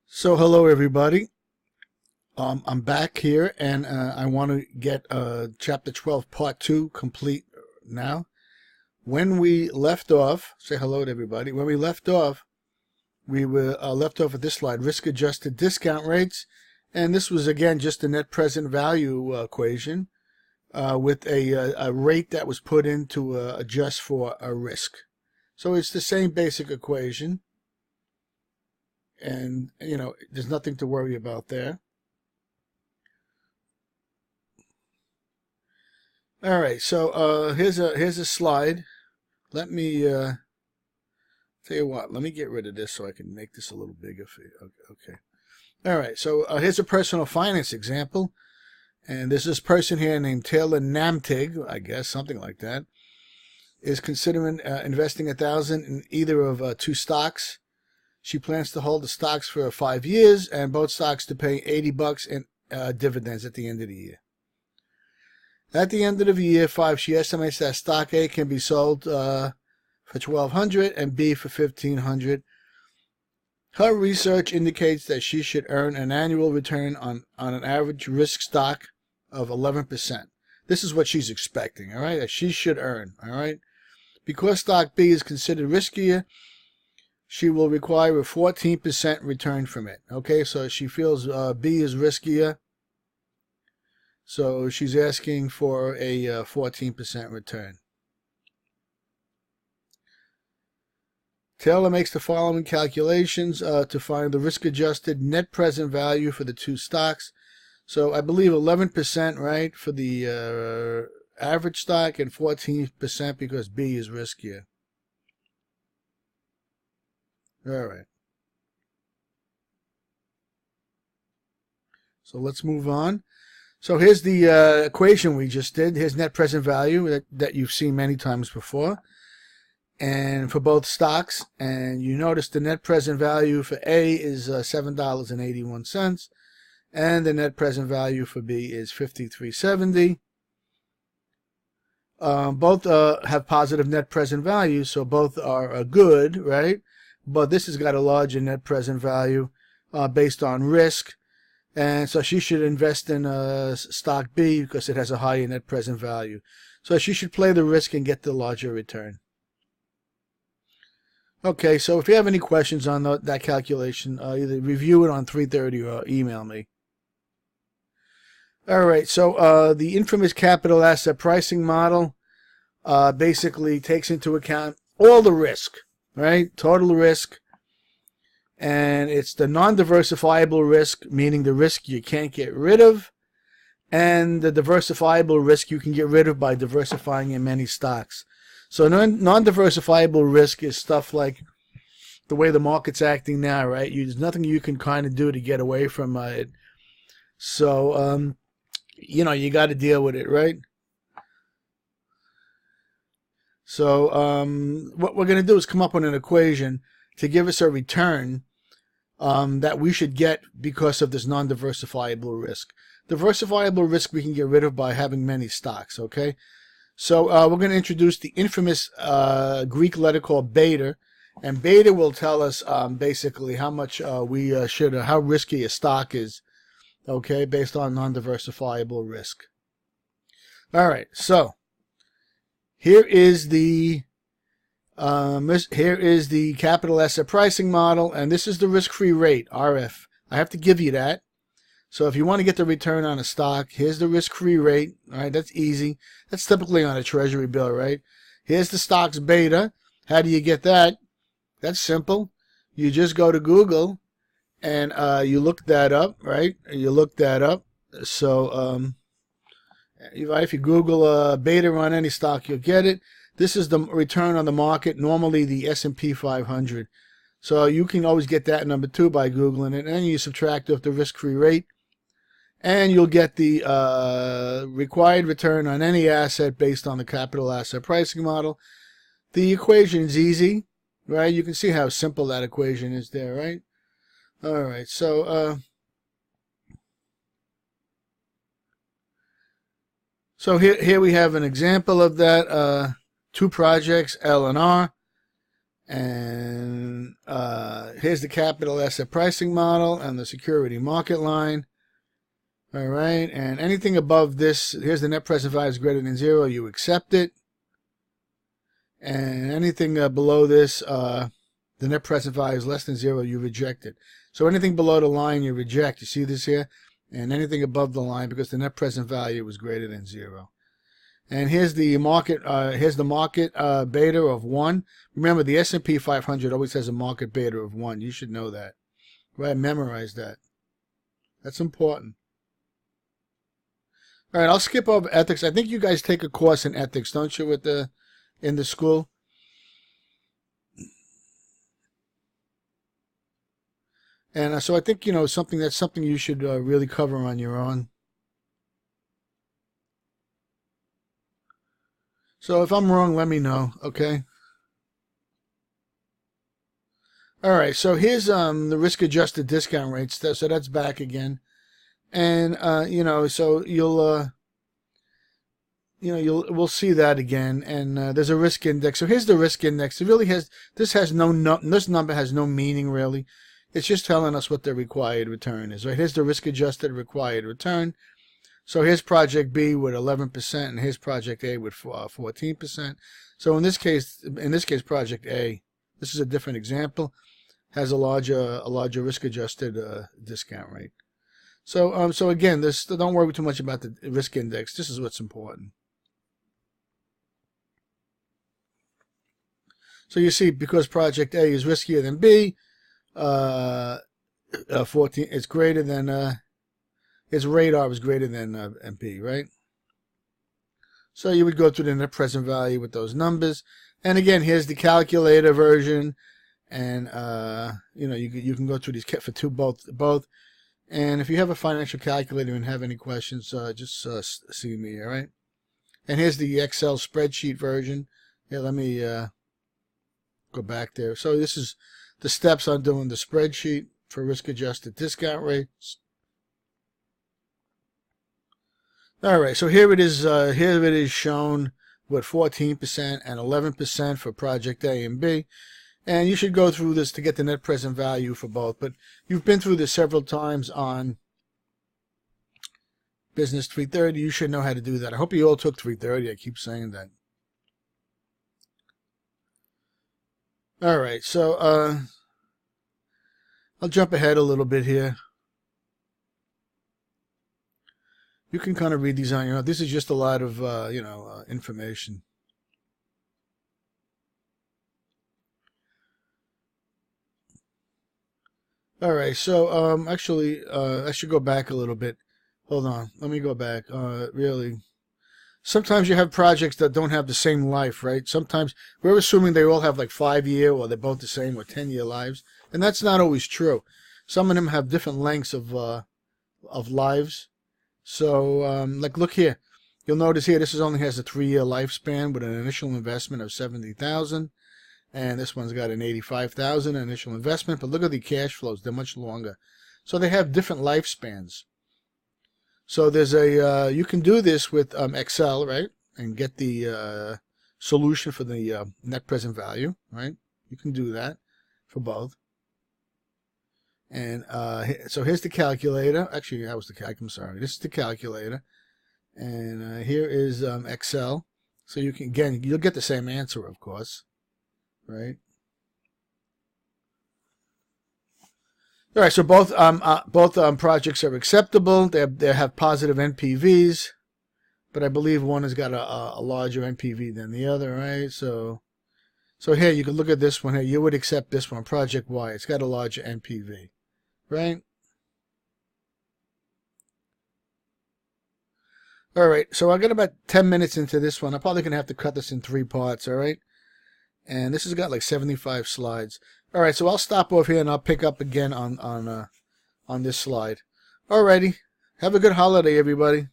So hello everybody. I'm back here and I want to get chapter 12 part 2 complete now. When we left off, say hello to everybody. When we left off, we were left off at this slide, risk adjusted discount rates, and this was again just a net present value equation with a rate that was put in to adjust for a risk. So it's the same basic equation. And, there's nothing to worry about there. All right, so here's a slide. Let me tell you what. Let me get rid of this so I can make this a little bigger for you. Okay. All right, so here's a personal finance example, and there's this person here named Taylor Namtig, I guess, something like that, is considering investing $1,000 in either of two stocks. She plans to hold the stocks for 5 years and both stocks to pay $80 in dividends at the end of the year. At the end of the year 5, she estimates that stock A can be sold for $1,200 and B for $1,500. Her research indicates that she should earn an annual return on an average risk stock of 11%. This is what she's expecting, all right, that she should earn, all right? Because stock B is considered riskier, she will require a 14% return from it. Okay, so she feels B is riskier. So she's asking for a 14% return. Taylor makes the following calculations to find the risk-adjusted net present value for the two stocks. So I believe 11%, right, for the average stock and 14% because B is riskier. All right. So let's move on. So here's the equation we just did. Here's net present value that you've seen many times before. And for both stocks. And you notice the net present value for A is $7.81. And the net present value for B is $53.70. Both have positive net present value, so both are good, right? But this has got a larger net present value based on risk. And so she should invest in stock B because it has a higher net present value. So she should play the risk and get the larger return. Okay, so if you have any questions on that calculation, either review it on 3:30 or email me. All right, so the infamous capital asset pricing model basically takes into account all the risk, right? Total risk. And it's the non-diversifiable risk, meaning the risk you can't get rid of, and the diversifiable risk you can get rid of by diversifying in many stocks. So non-diversifiable risk is stuff like the way the market's acting now, right? There's nothing you can kind of do to get away from it. So, you got to deal with it, right? So what we're going to do is come up with an equation to give us a return that we should get because of this non-diversifiable risk. Diversifiable risk we can get rid of by having many stocks, okay? So we're going to introduce the infamous Greek letter called beta, and beta will tell us basically how much we should, how risky a stock is, okay, based on non-diversifiable risk. All right, so here is the capital asset pricing model, and this is the risk-free rate, RF. I have to give you that. So if you want to get the return on a stock, here's the risk-free rate. All right, that's easy. That's typically on a treasury bill, right? Here's the stock's beta. How do you get that? That's simple. You just go to Google and you look that up, right? You look that up. So if you Google beta on any stock, you'll get it. This is the return on the market, normally the S&P 500. So you can always get that number 2 by Googling it, and then you subtract off the risk-free rate, and you'll get the required return on any asset based on the capital asset pricing model. The equation is easy, right? You can see how simple that equation is there, right? All right, so here we have an example of that. Two projects, L and R, And here's the capital asset pricing model and the security market line. All right, and anything above this, here's the net present value is greater than 0, you accept it. And anything below this, the net present value is less than 0, you reject it. So anything below the line, you reject. You see this here? And anything above the line, because the net present value was greater than 0. And here's the market. Beta of 1. Remember, the S&P 500 always has a market beta of 1. You should know that, right? Memorize that. That's important. All right, I'll skip over ethics. I think you guys take a course in ethics, don't you, in the school? And so I think that's something you should really cover on your own. So if I'm wrong, let me know, okay? All right, so here's the risk-adjusted discount rates. So that's back again, and so we'll see that again. And there's a risk index. So here's the risk index. It really has this number has no meaning really. It's just telling us what the required return is. Right? Here's the risk-adjusted required return. So here's project B with 11%, and here's project A with 14%. So in this case, project A, this is a different example, has a larger risk-adjusted discount rate. So so again, don't worry too much about the risk index. This is what's important. So you see, because project A is riskier than B, 14 is greater than. Its radar was greater than MP, right? So you would go through the net present value with those numbers. And again, here's the calculator version. And, you can go through these for both. And if you have a financial calculator and have any questions, just see me, all right? And here's the Excel spreadsheet version. Yeah, let me go back there. So this is the steps on doing the spreadsheet for risk-adjusted discount rates. All right, so here it is. Here it is shown with 14% and 11% for project A and B, and you should go through this to get the net present value for both. But you've been through this several times on Business 330. You should know how to do that. I hope you all took 330. I keep saying that. All right, so I'll jump ahead a little bit here. You can kind of read these on your own. This is just a lot of, information. All right, so actually, I should go back a little bit. Hold on, let me go back. Really, sometimes you have projects that don't have the same life, right? Sometimes we're assuming they all have like 5-year, or they're both the same, or 10-year lives, and that's not always true. Some of them have different lengths of lives. So, like, look here. You'll notice here this only has a 3-year lifespan with an initial investment of $70,000, and this one's got an $85,000 initial investment. But look at the cash flows; they're much longer. So they have different lifespans. So there's you can do this with Excel, right, and get the solution for the net present value, right? You can do that for both. And so here's the calculator. Actually, that was the calculator. I'm sorry. This is the calculator. And here is Excel. So you can, again, you'll get the same answer, of course. Right? All right, so both projects are acceptable. They have positive NPVs, but I believe one has got a larger NPV than the other, right? So here you can look at this one here. You would accept this one, Project Y. It's got a larger NPV. Right? All right, so I got about 10 minutes into this one. I'm probably going to have to cut this in 3 parts, all right? And this has got like 75 slides. All right, so I'll stop off here and I'll pick up again on this slide. All righty. Have a good holiday, everybody.